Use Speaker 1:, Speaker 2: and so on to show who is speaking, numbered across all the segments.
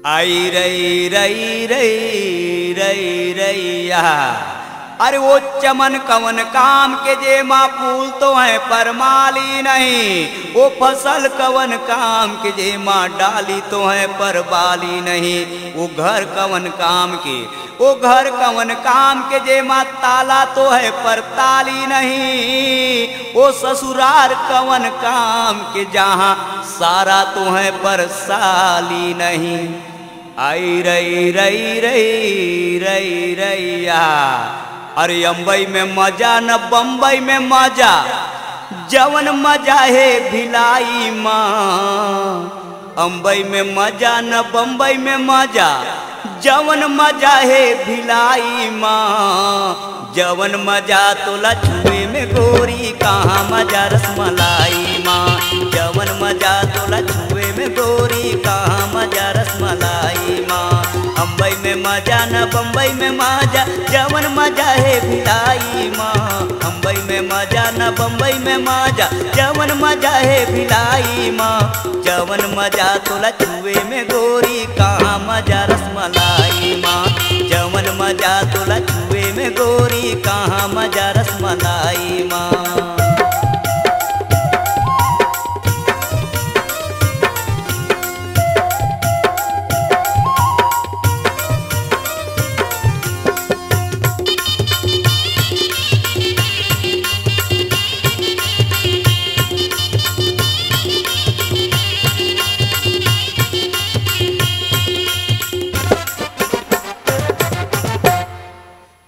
Speaker 1: आई रई रई रई रई रैया। अरे वो चमन कवन काम के जे माँ फूल तो है पर माली नहीं। वो फसल कवन काम के जे माँ डाली तो है पर बाली नहीं। वो घर कवन काम के, वो घर कवन काम के जे माँ ताला तो है पर ताली नहीं। वो ससुरार कवन काम के जहाँ सारा तो है पर साली नहीं। आई रई रई रई रई रैया। अरे अम्बई में मजा न बम्बई में मजा, जवन मजा है भिलाई माँ। अम्बई में मजा न बम्बई में मजा, जवन मजा है भिलाई माँ। जवन मजा तो लछुए में गोरी, कहाँ मजा रसमलाई माँ। जवन मजा तो लछुए में गोरी, कहाँ मजा रसमलाई माँ। अम्बई में मजा न बम्बई में मजा, जवन मजा है भिलाई माँ। अम्बई में मजा न बम्बई में मजा, जवन मजा है भिलाई माँ। जवन मजा तो लछुए में गोरी, कहाँ मजा रसमलाई माँ। जवन मजा तो लछुए में गोरी, कहाँ मजा रसमलाई माँ।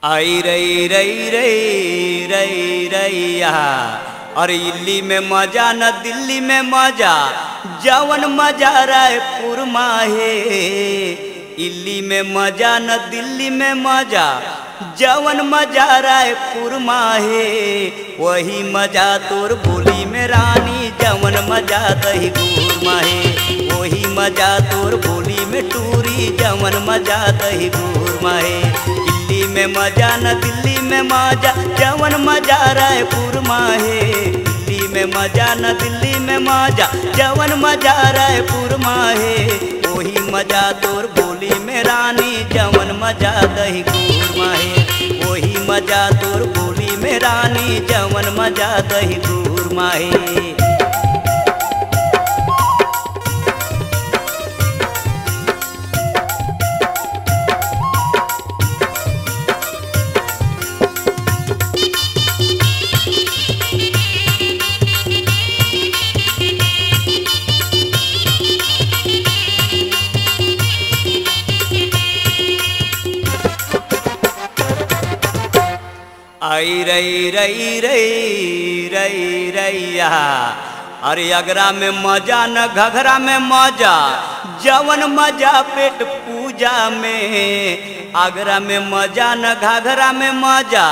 Speaker 1: आई रई रई रई रई रैया। अरे इल्ली में मजा न दिल्ली में मजा, जवन मजा रायपुर माहे। इल्ली में मजा न दिल्ली में मजा, जवन मजा रायपुर माहे। वही मजा तोर बोली में रानी, जवन मजा दही गुड़ माहे। वही मजा तोर बोली में टूरी, जवन मजा दही गुड़ माहे। दिल्ली में मजा न दिल्ली में मजा, जवन मजा रायपुर माहे। दिल्ली में मजा न दिल्ली में मजा, जवन मजा रायपुर माहे। वही मजा तोर बोली में रानी, जवन मजा दही गुड़ माहे। वही मजा तोर बोली में रानी, जवन मजा दही गुड़ माहे। आई रई रई रई रई रैया। अरे अगरा में मजा न घघरा में मजा, जवन मजा पेट पूजा में। आगरा में मजा न घघरा में मजा,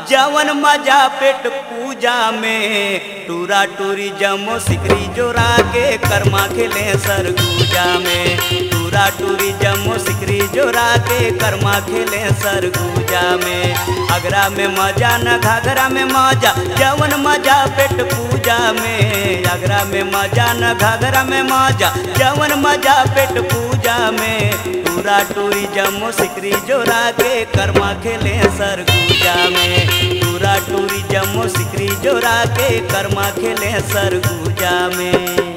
Speaker 1: जवन मजा पेट पूजा में। टूरा टूरी जमो सिकरी जोरा के, कर्मा खेले सरगुजा में। टूरा टूरी जमो सिकरी जोरा के, कर्मा खेले सरगुजा में। आगरा में मजा न घाघरा में मजा, जवन मजा पेट पूजा में। आगरा में मजा न घाघरा में मजा, जवन मजा पेट पूजा में। टूरा टूरी जमो सिकरी जोरा के, कर्मा खेले सरगुजा में। टूरा टूरी जमो सिकरी जोरा के, कर्मा खेले सरगुजा में।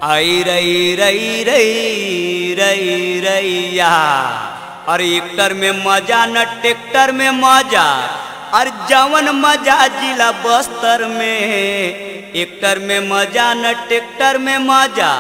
Speaker 1: आई रई रई रई रई रैया। अरे एक्टर में मजा न ट्रैक्टर में मजा, और जवन मजा जिला बस्तर में। एक्टर में मजा न ट्रैक्टर में मजा,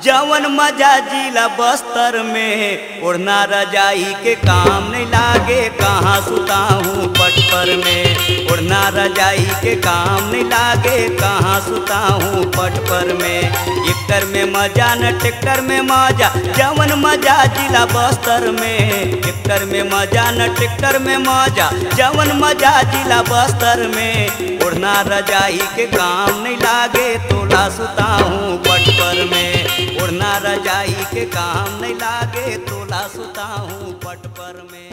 Speaker 1: जवन मजा जिला बस्तर में। ओढ़ना रजाई के काम नहीं लागे, कहाँ सुता हूँ पट पर में। उड़ना रजाई के काम नहीं लागे, कहाँ सुता हूँ पट पर में। एक्टर में मजा न ट्रैक्टर में मजा, जवन मजा जिला बस्तर में। एक्टर में मजा न ट्रैक्टर में मजा, जवन मजा जिला बस्तर में। उड़ना रजाई के काम नहीं लागे, तोला सुता हूँ पट पर में। उड़ना रजाई के काम नहीं लागे, तोला सुता हूँ पट पर में।